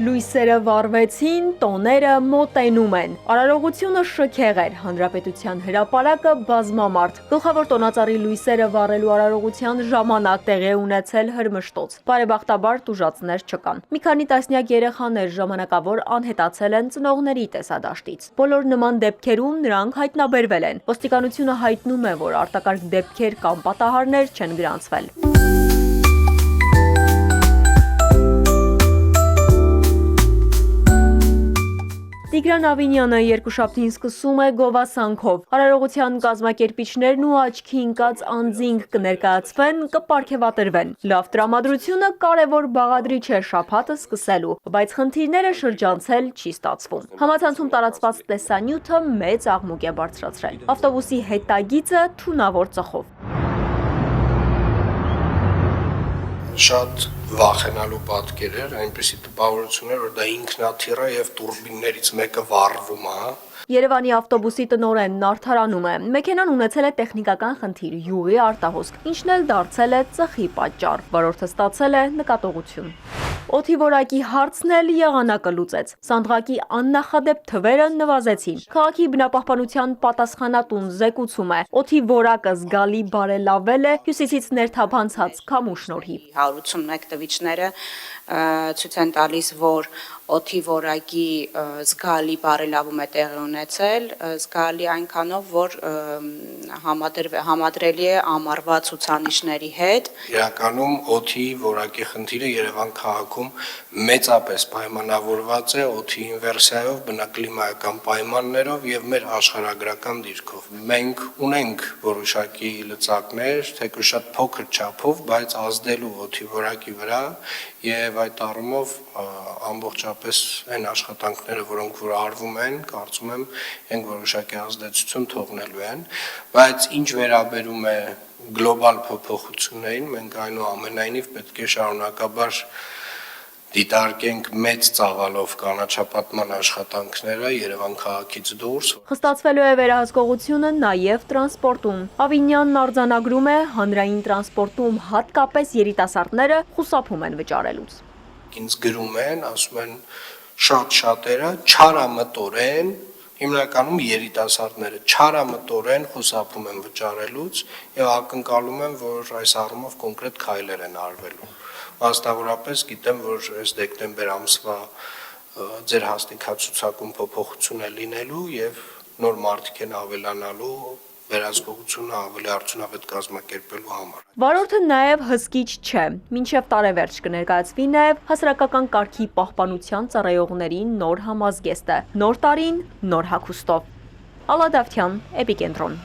Լույսերը վառվեցին, տոները մոտենում են։ Արարողությունը շքեղ էր, հանրապետության հրապարակը բազմամարդ։ Գլխավոր տոնածառի լույսերը վառելու արարողության ժամանակ տեղի է ունեցել հրմշտոց։ Բարեբախտաբար տուժածներ չկան։ Մի քանի տասնյակ երեխաներ ժամանակավոր անհետացել են ծնողների տեսադաշտից։ Բոլոր նման դեպքերում նրանք հայտնաբերվել են։ Ոստիկանությունը հայտնում է, որ արտակարգ դեպքեր կամ պատահարներ չեն գրանցվել։ Տիգրան Ավինյանը երկուշաբթին սկսում է գովասանքով։ Արարողության կազմակերպիչներն ու աչքի ընկած անձինք կներկայացվեն, կպարգևատրվեն։ Լավ տրամադրությունը կարևոր բաղադրիչ է շաբաթը սկսելու, բայց խնդիրները շրջանցել չի ստացվում։ Համացանցում տարածված տեսանյութը մեծ աղմուկ է բարձրացրել։ Ավտոբուսի հետագիծը թունավոր ծխով։ Շատ վախենալու պատկեր էր, այնպիսի տպավորություն էր, որ դա ինքնաթիռ է եւ տուրբիններից մեկը վառվում է։ Երևանի ավտոբուսի տնօրենն արդարանում է։ Մեքենան ունեցել է տեխնիկական խնդիր՝ յուղի արտահոսք, ինչն էլ դարձել է ծխի պատճառ։ Վարորդը ստացել է նկատողություն։ Օդի որակի հարցն էլ եղանակը լուծեց։ Սանդղակի աննախադեպ թվերը նվազեցին։ Քաղաքի բնապահպանության պատասխանատուն զեկուցում է, օդի որակը զգալի բարելավել է հյուսիսից ներթափանցած քամու շնորհիվ։ 181 տվիչները ցույց են տալիս, որ օդի որակի զգալի բարելավում է տեղի ունեցել, զգալի այնքանով, որ համադրելի է ամառվա ցուցանիշների հետ։ Իրականում օդի որակի խնդիրը Երևան քաղաքում մեծապես պայմանավորված է օդի ինվերսիայով, բնակլիմայական պայմաններով եւ մեր աշխարհագրական դիրքով։ Մենք ունենք որոշակի լծակներ, թեկուզ շատ փոքր չափով, բայց ազդելու օդի որակի վրա եւ այդ առումով ամբողջապես այն աշխատանքները, որոնք որ արվում են, կարծում եմ, այն որոշակի ազդեցություն թողնելու են, բայց ինչ վերաբերում է գլոբալ փոփոխություններին, մենք այնուամենայնիվ պետք է շարունակաբար դիտարկենք մեծ ծավալով կանաչապատման աշխատանքները Երևան քաղաքից դուրս։ Խստացվելու է վերահսկողությունը նաև տրանսպորտում։ Ավինյանն արձանագրում է, հանրային տրանսպորտում հատկապես երիտասարդները խուսափում են վճարելուց։ Ինձ գրում են, ասում են շատերը չարամտորեն, հիմնականում երիտասարդները չարամտորեն խուսափում են վճարելուց եւ ակնկալում են, որ այս առումով կոնկրետ քայլեր են արվելու։ Վաստավորապես գիտեմ, որ այս դեկտեմբեր ամսվա ձեր հաստիքացուցակում փոփոխություն է լինելու եւ նոր մարդիկ են ավելանալու վերահսկողությունը ավելի արդյունավետ կազմակերպելու համար։ Վարորդը նաև հսկիչ չէ։ Մինչև տարեվերջ կներկայացվի նաև հասարակական կարգի պահպանության ծառայողների նոր համազգեստը։ Նոր տարին նոր հագուստով։ Ալադավթյան, Էպիկենտրոն։